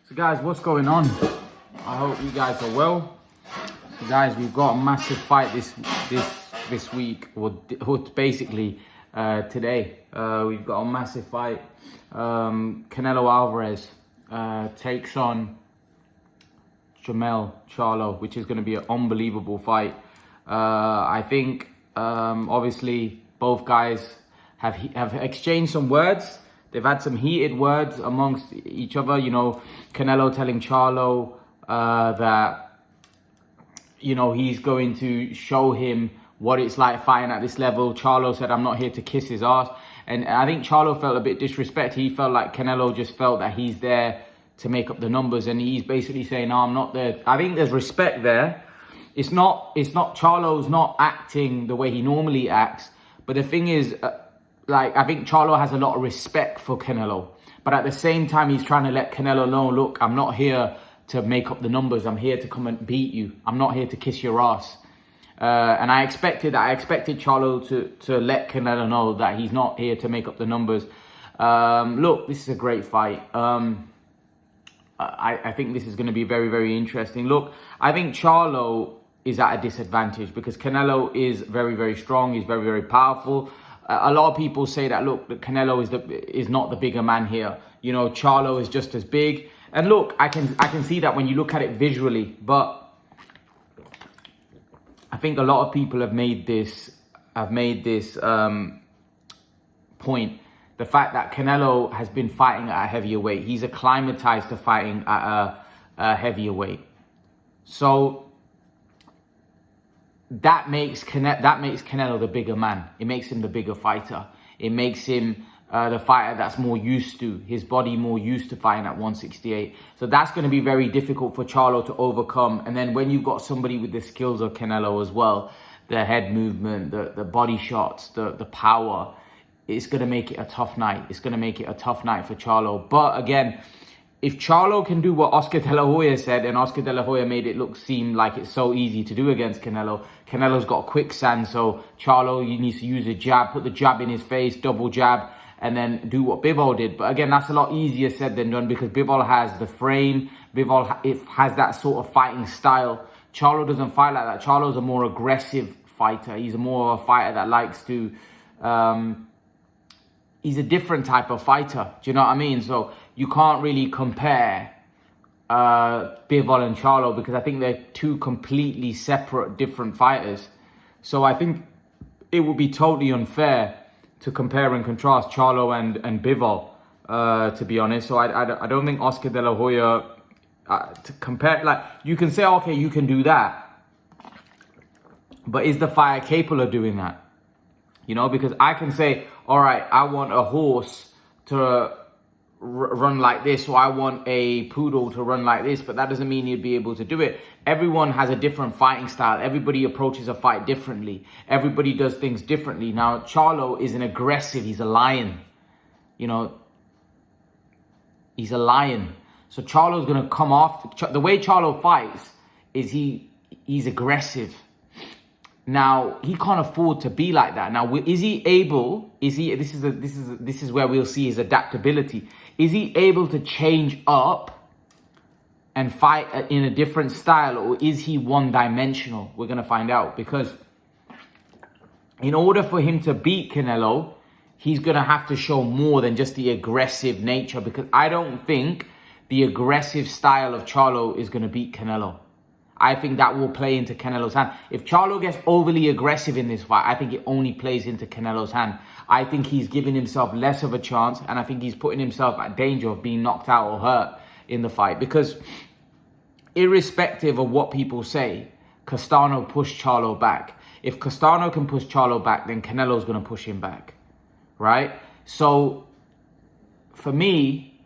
So guys, what's going on? I hope you guys are well. So guys, we've got a massive fight this week, or basically today. We've got a massive fight. Canelo Alvarez takes on Jermell Charlo, which is going to be an unbelievable fight. I think obviously both guys have exchanged some words. They've had some heated words amongst each other. You know, Canelo telling Charlo that, you know, he's going to show him what it's like fighting at this level. Charlo said, "I'm not here to kiss his ass." And I think Charlo felt a bit disrespect. He felt like Canelo just felt that he's there to make up the numbers. And he's basically saying, "No, I'm not there." I think there's respect there. It's not Charlo's not acting the way he normally acts. But the thing is, I think Charlo has a lot of respect for Canelo. But at the same time, he's trying to let Canelo know, look, I'm not here to make up the numbers. I'm here to come and beat you. I'm not here to kiss your ass. And I expected Charlo to let Canelo know that he's not here to make up the numbers. Look, this is a great fight. I think this is going to be very, very interesting. Look, I think Charlo is at a disadvantage because Canelo is very, very strong. He's very, very powerful. A lot of people say that, look, that Canelo is not the bigger man here. You know, Charlo is just as big. And look, I can see that when you look at it visually. But I think a lot of people have made this point. The fact that Canelo has been fighting at a heavier weight. He's acclimatized to fighting at a heavier weight. So that makes Canelo the bigger man. It makes him the bigger fighter. It makes him the fighter that's more used to, his body more used to fighting at 168. So that's going to be very difficult for Charlo to overcome. And then when you've got somebody with the skills of Canelo as well, the head movement, the body shots, the power, it's going to make it a tough night. It's going to make it a tough night for Charlo. But again, if Charlo can do what Oscar De La Hoya said, and Oscar De La Hoya made it seem like it's so easy to do against Canelo. Canelo's got quicksand, so Charlo, you need to use a jab, put the jab in his face, double jab, and then do what Bivol did. But again, that's a lot easier said than done because Bivol has the frame. Bivol has that sort of fighting style. Charlo doesn't fight like that. Charlo's a more aggressive fighter. He's more of a fighter that likes to... he's a different type of fighter. Do you know what I mean? So you can't really compare Bivol and Charlo because I think they're two completely separate, different fighters. So I think it would be totally unfair to compare and contrast Charlo and Bivol, to be honest. So I don't think Oscar De La Hoya, to compare, like, you can say, okay, you can do that. But is the fighter capable of doing that? You know, because I can say, all right, I want a horse to run like this, or I want a poodle to run like this, but that doesn't mean you'd be able to do it. Everyone has a different fighting style. Everybody approaches a fight differently. Everybody does things differently. Now, Charlo is an aggressive, he's a lion. You know, he's a lion. So Charlo's going to come off. The way Charlo fights is he's aggressive. Now, he can't afford to be like that. Now, is he able, this is where we'll see his adaptability. Is he able to change up and fight in a different style, or is he one-dimensional? We're going to find out, because in order for him to beat Canelo, he's going to have to show more than just the aggressive nature, because I don't think the aggressive style of Charlo is going to beat Canelo. I think that will play into Canelo's hand. If Charlo gets overly aggressive in this fight, I think it only plays into Canelo's hand. I think he's giving himself less of a chance, and I think he's putting himself at danger of being knocked out or hurt in the fight. Because irrespective of what people say, Castano pushed Charlo back. If Castano can push Charlo back, then Canelo's going to push him back, right? So, for me,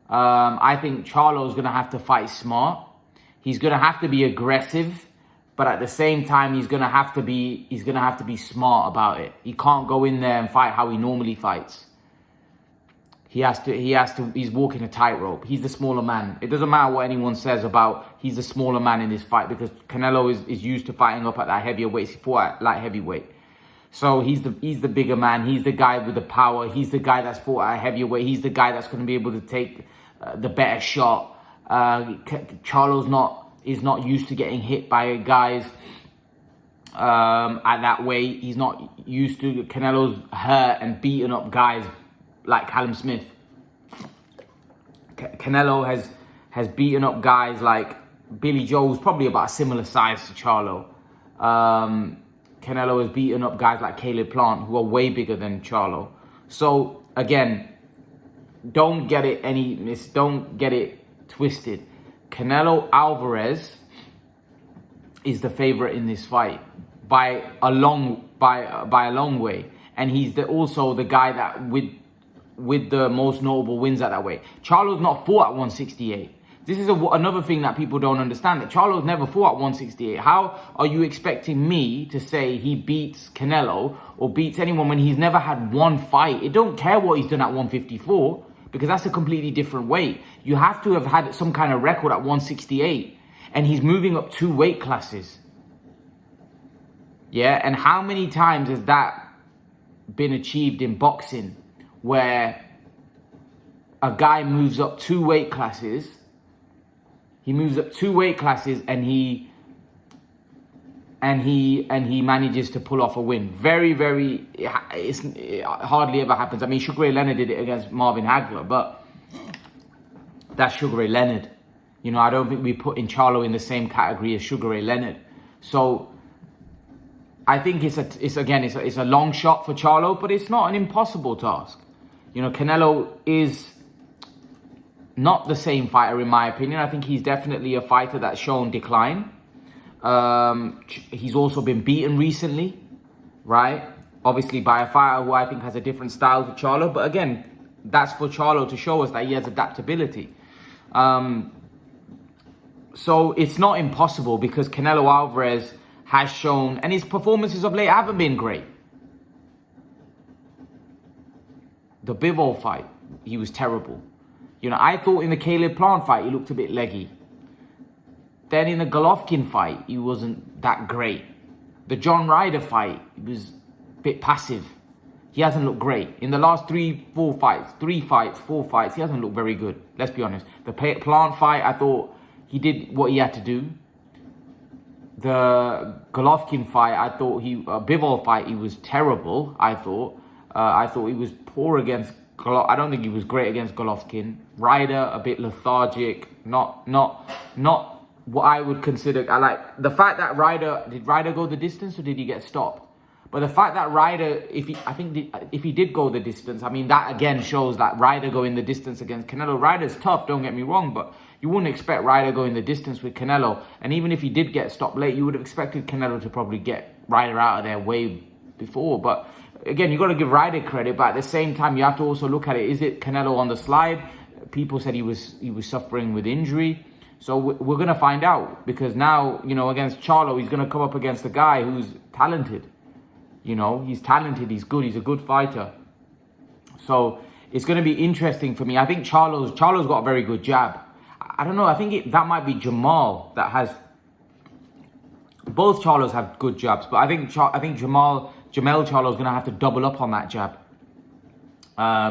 I think Charlo's going to have to fight smart. He's going to have to be aggressive, but at the same time, he's going to have to be smart about it. He can't go in there and fight how he normally fights. He's walking a tightrope. He's the smaller man. It doesn't matter what anyone says about he's the smaller man in this fight, because Canelo is used to fighting up at that heavier weight. He fought at light heavyweight. So he's the bigger man. He's the guy with the power. He's the guy that's fought at a heavier weight. He's the guy that's going to be able to take the better shot. Charlo's is not used to getting hit by guys at that weight. He's not used to Canelo's hurt and beaten up guys like Callum Smith. Canelo has beaten up guys like Billy Joe, who's probably about a similar size to Charlo. Canelo has beaten up guys like Caleb Plant, who are way bigger than Charlo. So again, don't get it twisted. Canelo Alvarez is the favorite in this fight by a long way, and he's also the guy that with the most notable wins at that weight. Charlo's not fought at 168. This is another thing that people don't understand, that Charlo's never fought at 168. How are you expecting me to say he beats Canelo or beats anyone when he's never had one fight? It don't care what he's done at 154, because that's a completely different weight. You have to have had some kind of record at 168, and he's moving up 2 weight classes. Yeah, and how many times has that been achieved in boxing, where a guy moves up 2 weight classes? He moves up 2 weight classes and he manages to pull off a win. It hardly ever happens. I mean, Sugar Ray Leonard did it against Marvin Hagler, but that's Sugar Ray Leonard. You know, I don't think we put in Charlo in the same category as Sugar Ray Leonard. So I think it's a long shot for Charlo, but it's not an impossible task. You know, Canelo is not the same fighter, in my opinion. I think he's definitely a fighter that's shown decline. He's also been beaten recently, right? Obviously by a fighter who I think has a different style to Charlo. But again, that's for Charlo to show us that he has adaptability. So it's not impossible, because Canelo Alvarez has shown, and his performances of late haven't been great. The Bivol fight, he was terrible. You know, I thought in the Caleb Plant fight, he looked a bit leggy. Then in the Golovkin fight, he wasn't that great. The John Ryder fight, he was a bit passive. He hasn't looked great. In the last 4 fights, he hasn't looked very good. Let's be honest. The Plant fight, I thought he did what he had to do. The Golovkin fight, I thought Bivol fight, he was terrible, I thought. I thought he was poor against I don't think he was great against Golovkin. Ryder, a bit lethargic. Not what I would consider. I like the fact that did Ryder go the distance, or did he get stopped? But the fact that Ryder, if he did go the distance, I mean, that again shows that Ryder going the distance against Canelo. Ryder's tough, don't get me wrong, but you wouldn't expect Ryder going the distance with Canelo. And even if he did get stopped late, you would have expected Canelo to probably get Ryder out of there way before. But again, you got to give Ryder credit, but at the same time, you have to also look at it. Is it Canelo on the slide? People said he was suffering with injury. So we're going to find out, because now, you know, against Charlo, he's going to come up against a guy who's talented. You know, he's talented, he's good, he's a good fighter. So it's going to be interesting for me. I think Charlo's got a very good jab. I don't know, I think that might be Jermell that has... Both Charlos have good jabs, but I think Jermell Charlo's going to have to double up on that jab.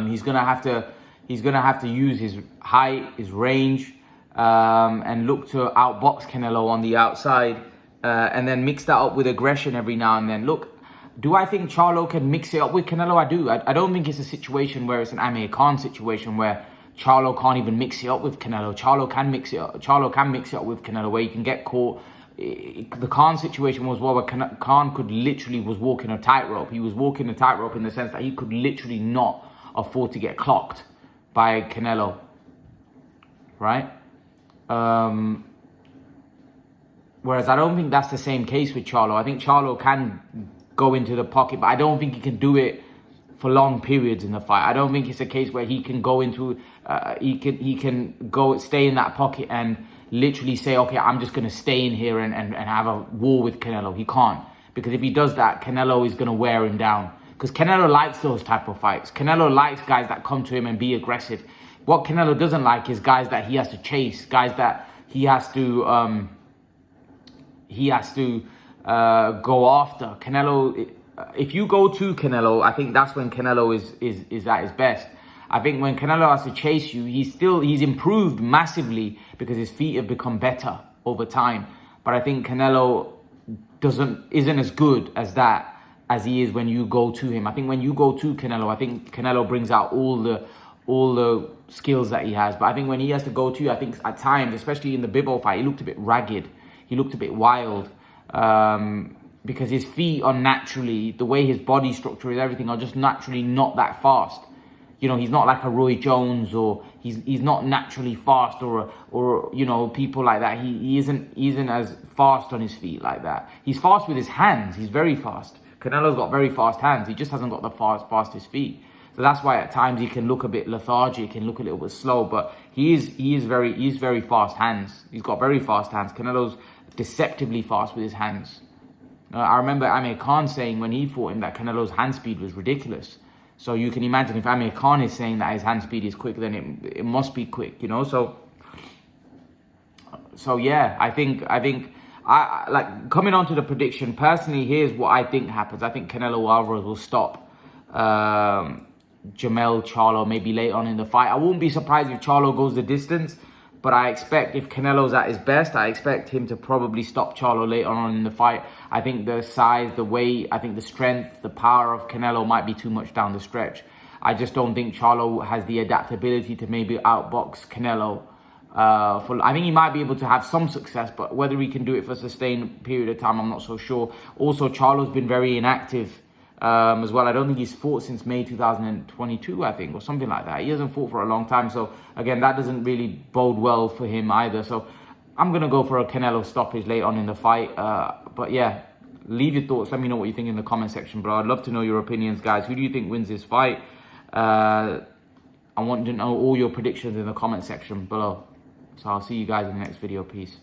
He's going to have to use his height, his range, and look to outbox Canelo on the outside, and then mix that up with aggression every now and then. Look, do I think Charlo can mix it up with Canelo? I do. I don't think it's a situation where it's an Amir Khan situation where Charlo can't even mix it up with Canelo. Charlo can mix it up with Canelo, where you can get caught. The Khan situation was where Khan was walking a tightrope. He was walking a tightrope in the sense that he could literally not afford to get clocked by Canelo, right? Whereas I don't think that's the same case with Charlo. I think Charlo can go into the pocket, but I don't think he can do it for long periods in the fight. I don't think it's a case where he can go into, stay in that pocket and literally say, okay, I'm just going to stay in here and have a war with Canelo. He can't. Because if he does that, Canelo is going to wear him down. Because Canelo likes those type of fights. Canelo likes guys that come to him and be aggressive. What Canelo doesn't like is guys that he has to chase, guys that he has to go after. Canelo, if you go to Canelo, I think that's when Canelo is at his best. I think when Canelo has to chase you, he's improved massively because his feet have become better over time. But I think Canelo isn't as good as that as he is when you go to him. I think when you go to Canelo, I think Canelo brings out all the skills that he has. But I think when he has to go to you, I think at times, especially in the Bivol fight, he looked a bit ragged. He looked a bit wild. Because his feet are naturally, the way his body structure is, everything, are just naturally not that fast. You know, he's not like a Roy Jones, or he's not naturally fast, or you know, people like that. He isn't as fast on his feet like that. He's fast with his hands. He's very fast. Canelo's got very fast hands. He just hasn't got the fastest feet. So that's why at times he can look a bit lethargic and look a little bit slow. But he's very fast hands. He's got very fast hands. Canelo's deceptively fast with his hands. I remember Amir Khan saying when he fought him that Canelo's hand speed was ridiculous. So you can imagine if Amir Khan is saying that his hand speed is quick, then it must be quick, you know. So yeah, I think I like coming on to the prediction. Personally, here's what I think happens. I think Canelo Alvarez will stop Jermell Charlo maybe late on in the fight. I wouldn't be surprised if Charlo goes the distance. But I expect if Canelo's at his best, I expect him to probably stop Charlo later on in the fight. I think the size, the weight, I think the strength, the power of Canelo might be too much down the stretch. I just don't think Charlo has the adaptability to maybe outbox Canelo. I think he might be able to have some success, but whether he can do it for a sustained period of time, I'm not so sure. Also, Charlo's been very inactive as well. I don't think he's fought since May 2022, I think, or something like that. He hasn't fought for a long time. So again, that doesn't really bode well for him either. So I'm going to go for a Canelo stoppage late on in the fight. But yeah, leave your thoughts. Let me know what you think in the comment section, bro. I'd love to know your opinions, guys. Who do you think wins this fight? I want to know all your predictions in the comment section below. So I'll see you guys in the next video. Peace.